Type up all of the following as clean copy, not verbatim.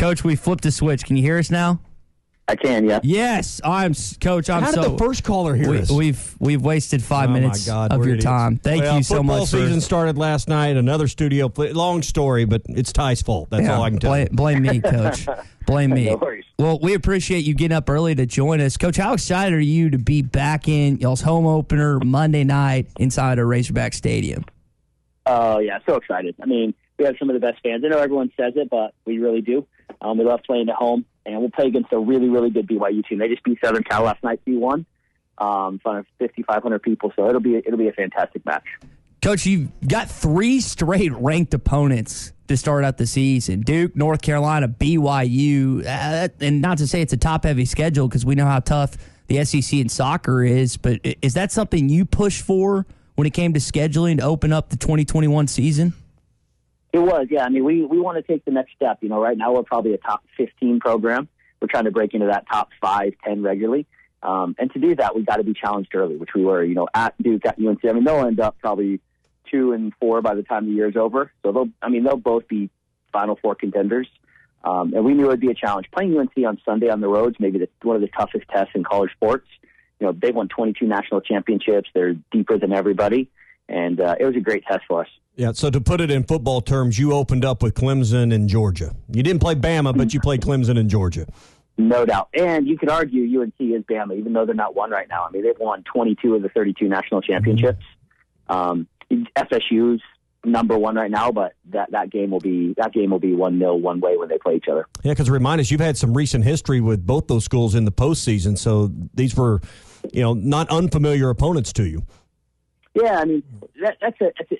Coach, we flipped a switch. Can you hear us now? I can, yeah. Yes, Coach. How did the first caller hear us? We've wasted 5 minutes of your time. Thank you so much. Football season started last night. Another studio play. Long story, but it's Ty's fault. That's all I can tell you. Blame me, Coach. Blame me. No worries. Well, we appreciate you getting up early to join us. Coach, how excited are you to be back in y'all's home opener Monday night inside a Razorback Stadium? Oh, yeah, so excited. I mean, we have some of the best fans. I know everyone says it, but we really do. We love playing at home, and we'll play against a really, really good BYU team. They just beat Southern Cal last night 3-1 in front of 5,500 people, so it'll be a fantastic match. Coach, you've got 3 straight ranked opponents to start out the season. Duke, North Carolina, BYU, and not to say it's a top-heavy schedule because we know how tough the SEC in soccer is, but is that something you pushed for when it came to scheduling to open up the 2021 season? It was, yeah. I mean, we want to take the next step. You know, right now we're probably a top 15 program. We're trying to break into that top 5, 10 regularly. And to do that, we've got to be challenged early, which we were, you know, at Duke, at UNC. I mean, they'll end up probably 2 and 4 by the time the year's over. So they'll both be Final Four contenders. And we knew it would be a challenge. Playing UNC on Sunday on the road is maybe one of the toughest tests in college sports. You know, they've won 22 national championships. They're deeper than everybody. And it was a great test for us. Yeah, so to put it in football terms, you opened up with Clemson and Georgia. You didn't play Bama, but you played Clemson and Georgia. No doubt. And you could argue UNC is Bama, even though they're not one right now. I mean, they've won 22 of the 32 national championships. FSU's number 1 right now, but that game will be 1-0 one way when they play each other. Yeah, because remind us, you've had some recent history with both those schools in the postseason, so these were, you know, not unfamiliar opponents to you. Yeah, I mean,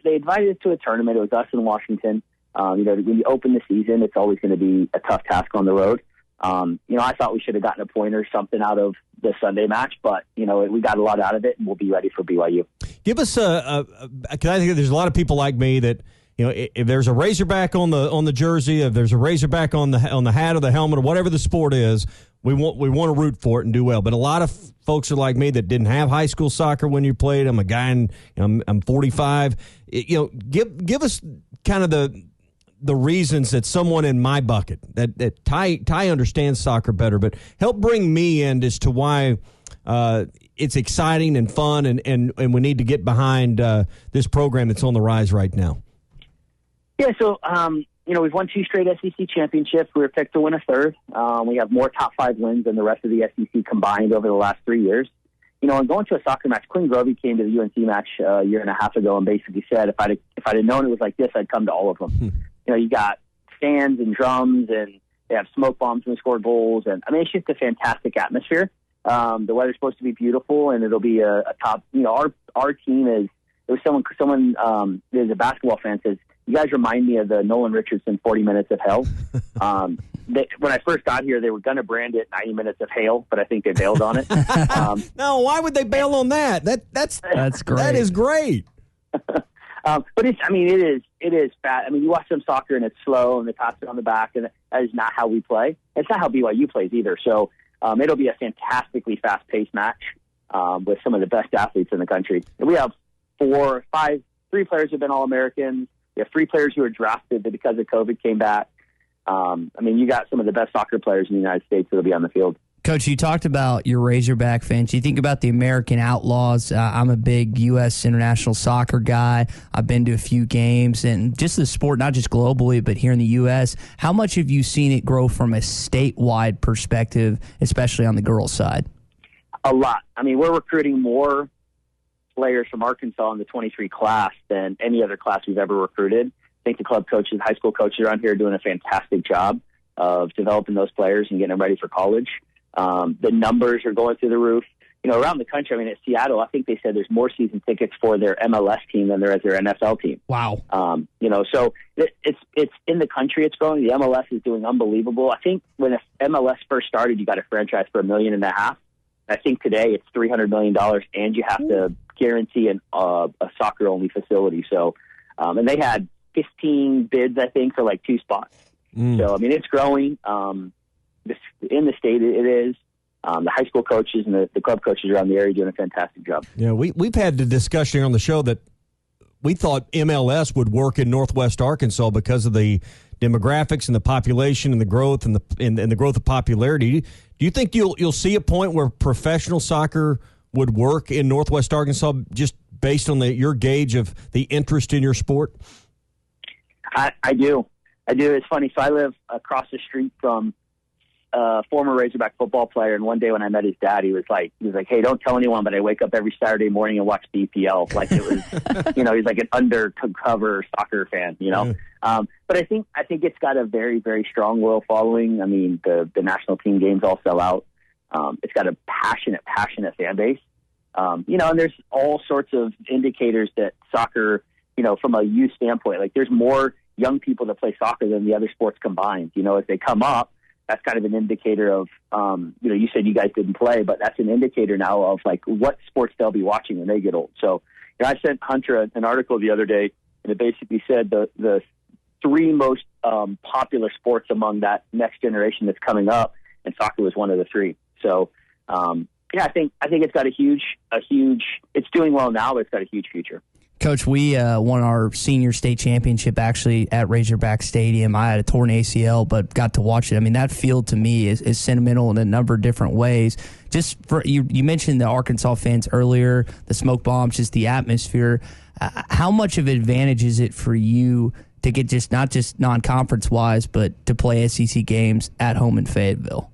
they invited us to a tournament. It was us in Washington. You know, when you open the season, it's always going to be a tough task on the road. You know, I thought we should have gotten a point or something out of the Sunday match, but, you know, we got a lot out of it, and we'll be ready for BYU. Give us because I think there's a lot of people like me that, you know, if there's a Razorback on the jersey, if there's a Razorback on the hat or the helmet or whatever the sport is, we want to root for it and do well. But a lot of folks are like me that didn't have high school soccer when you played. I'm a guy, and I'm 45. You know, give us kind of the reasons that someone in my bucket that Ty understands soccer better, but help bring me in as to why it's exciting and fun, and we need to get behind this program that's on the rise right now. Yeah, so you know, we've won 2 straight SEC championships. We were picked to win a third. We have more top 5 wins than the rest of the SEC combined over the last 3 years. You know, and going to a soccer match, Quinn Grovey came to the UNC match a year and a half ago and basically said, if I'd have known it was like this, I'd come to all of them. You know, you got stands and drums, and they have smoke bombs when we score goals, and I mean, it's just a fantastic atmosphere. The weather's supposed to be beautiful, and it'll be a top. You know, our team is. There was someone there's a basketball fan says, you guys remind me of the Nolan Richardson 40 Minutes of Hell. When I first got here, they were going to brand it 90 Minutes of Hail, but I think they bailed on it. No, why would they bail on that? That's great. That is great. But it is fat. I mean, you watch some soccer and it's slow and they pass it on the back, and that is not how we play. It's not how BYU plays either. So it'll be a fantastically fast-paced match with some of the best athletes in the country. And we have 3 players have been All-Americans. We have 3 players who are drafted that because of COVID came back. I mean, you got some of the best soccer players in the United States that will be on the field. Coach, you talked about your Razorback fans. You think about the American Outlaws. I'm a big U.S. international soccer guy. I've been to a few games, and just the sport, not just globally, but here in the U.S., how much have you seen it grow from a statewide perspective, especially on the girls' side? A lot. I mean, we're recruiting more players from Arkansas in the 23 class than any other class we've ever recruited. I think the club coaches, high school coaches around here are doing a fantastic job of developing those players and getting them ready for college. The numbers are going through the roof. You know, around the country, I mean, at Seattle, I think they said there's more season tickets for their MLS team than there is their NFL team. Wow. You know, so it's in the country, it's growing. The MLS is doing unbelievable. I think when MLS first started, you got a franchise for $1.5 million. I think today it's $300 million, and you have to guarantee a soccer-only facility. So, and they had 15 bids, I think, for like 2 spots. So, I mean, it's growing. In the state, it is. The high school coaches and the club coaches around the area are doing a fantastic job. Yeah, we've had the discussion here on the show that we thought MLS would work in Northwest Arkansas because of the demographics and the population and the growth and the growth of popularity. Do you think you'll see a point where professional soccer would work in Northwest Arkansas just based on your gauge of the interest in your sport? I do. It's funny. So I live across the street from a former Razorback football player, and one day when I met his dad, he was like, "Hey, don't tell anyone, but I wake up every Saturday morning and watch the EPL." Like it was, he's like an undercover soccer fan, But I think it's got a very, very strong loyal following. I mean, the national team games all sell out. It's got a passionate fan base. And there's all sorts of indicators that soccer, from a youth standpoint, like there's more young people that play soccer than the other sports combined. As they come up, that's kind of an indicator of, you said you guys didn't play, but that's an indicator now of like what sports they'll be watching when they get old. So I sent Hunter an article the other day, and it basically said the three most popular sports among that next generation that's coming up, and soccer was one of the three. So, I think it's got a huge. It's doing well now, but it's got a huge future. Coach, we won our senior state championship actually at Razorback Stadium. I had a torn ACL, but got to watch it. I mean, that field to me is sentimental in a number of different ways. Just for you mentioned the Arkansas fans earlier, the smoke bombs, just the atmosphere. How much of an advantage is it for you to get not just non-conference wise, but to play SEC games at home in Fayetteville?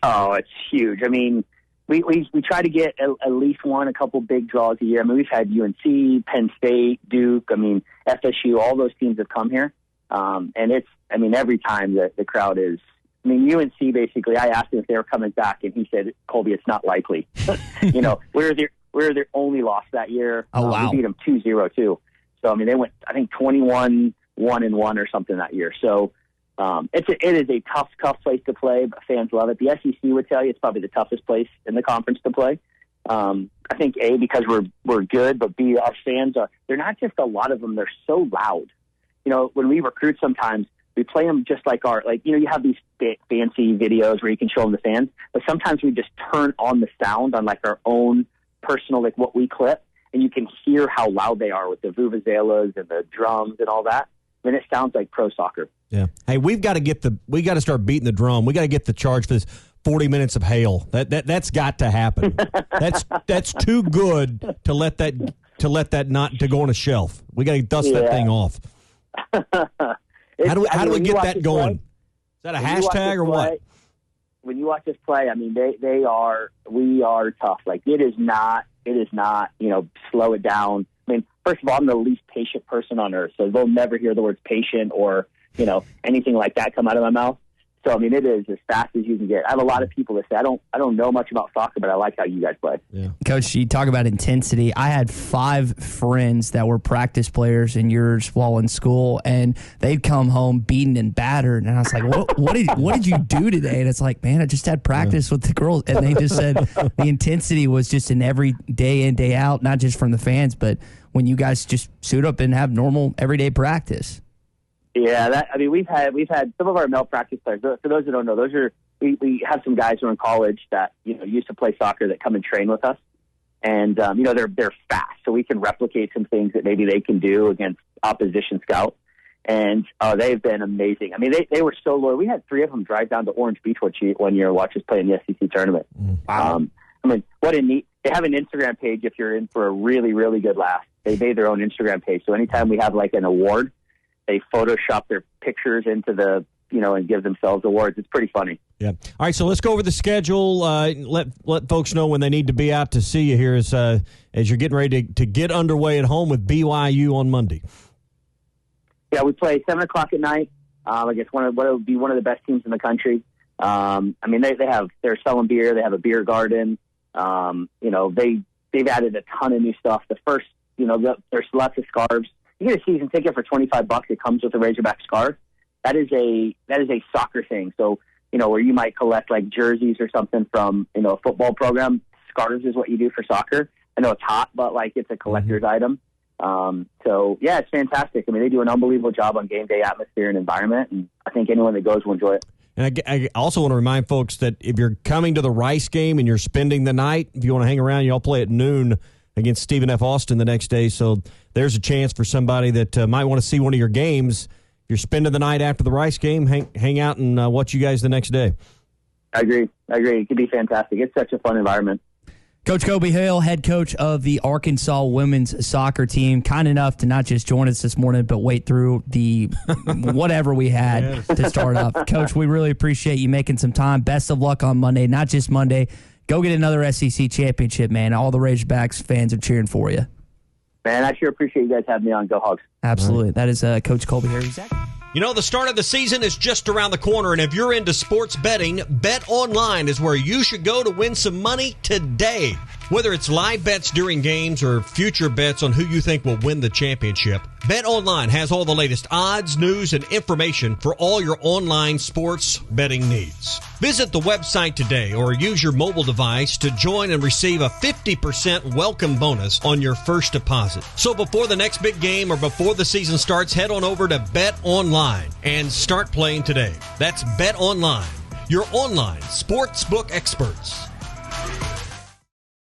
Oh, it's huge. I mean, we try to get at least a couple big draws a year. I mean, we've had UNC, Penn State, Duke, FSU, all those teams have come here. And every time the crowd is, UNC basically, I asked him if they were coming back, and he said, "Colby, it's not likely." We're their only loss that year. Oh, wow. We beat them 2-0 too. So, they went, I think, 21-1-1 or something that year. So, it is a tough place to play, but fans love it. The SEC would tell you it's probably the toughest place in the conference to play. I think A, because we're good, but B, our fans they're not just a lot of them, they're so loud. When we recruit sometimes, we play them just like you have these fancy videos where you can show them the fans, but sometimes we just turn on the sound on like our own personal, like what we clip, and you can hear how loud they are with the vuvuzelas and the drums and all that. It sounds like pro soccer. Yeah. Hey, we got to start beating the drum. We got to get the charge for this 40 minutes of hail. That's got to happen. That's too good to let that not to go on a shelf. We got to dust that thing off. How do we get that going? Is that a hashtag or what? When you watch us play, we are tough. Like it is not, slow it down. First of all, I'm the least patient person on earth, so they'll never hear the words patient or, anything like that come out of my mouth. So, it is as fast as you can get. I have a lot of people that say, I don't know much about soccer, but I like how you guys play. Yeah. Coach, you talk about intensity. I had 5 friends that were practice players in yours while in school, and they'd come home beaten and battered. And I was like, what did you do today? And it's like, man, I just had practice with the girls. And they just said the intensity was just an every day in, day out, not just from the fans, but when you guys just suit up and have normal everyday practice. Yeah, we've had some of our male practice players. For those that don't know, we have some guys who are in college that used to play soccer that come and train with us, and they're fast, so we can replicate some things that maybe they can do against opposition scouts. And they've been amazing. They were so loyal. We had 3 of them drive down to Orange Beach one year and watch us play in the SEC tournament. Wow. What a neat. They have an Instagram page if you're in for a really, really good laugh. They made their own Instagram page, so anytime we have like an award, they Photoshop their pictures into the, and give themselves awards. It's pretty funny. Yeah. All right, so let's go over the schedule. Let folks know when they need to be out to see you here as you're getting ready to get underway at home with BYU on Monday. Yeah, we play 7 o'clock at night. I guess what would be one of the best teams in the country. They're selling beer. They have a beer garden. They've added a ton of new stuff. The first, there's lots of scarves. You get a season ticket for $25. It comes with a Razorback scarf. That is a soccer thing. So, where you might collect like jerseys or something from, a football program, scarves is what you do for soccer. I know it's hot, but like it's a collector's item. So yeah, it's fantastic. They do an unbelievable job on game day atmosphere and environment. And I think anyone that goes will enjoy it. And I also want to remind folks that if you're coming to the Rice game and you're spending the night, if you want to hang around, you all play at noon against Stephen F. Austin the next day. So there's a chance for somebody that might want to see one of your games. If you're spending the night after the Rice game, hang out and watch you guys the next day. I agree. It could be fantastic. It's such a fun environment. Coach Colby Hale, head coach of the Arkansas women's soccer team, kind enough to not just join us this morning, but wait through the whatever we had to start up. Coach, we really appreciate you making some time. Best of luck on Monday, not just Monday. Go get another SEC championship, man. All the Razorbacks fans are cheering for you. Man, I sure appreciate you guys having me on. Go Hogs. Absolutely. Right. That is Coach Colby Hale. You know, the start of the season is just around the corner, and if you're into sports betting, Bet Online is where you should go to win some money today. Whether it's live bets during games or future bets on who you think will win the championship, Bet Online has all the latest odds, news, and information for all your online sports betting needs. Visit the website today or use your mobile device to join and receive a 50% welcome bonus on your first deposit. So before the next big game or before the season starts, head on over to Bet Online and start playing today. That's Bet Online, your online sportsbook experts.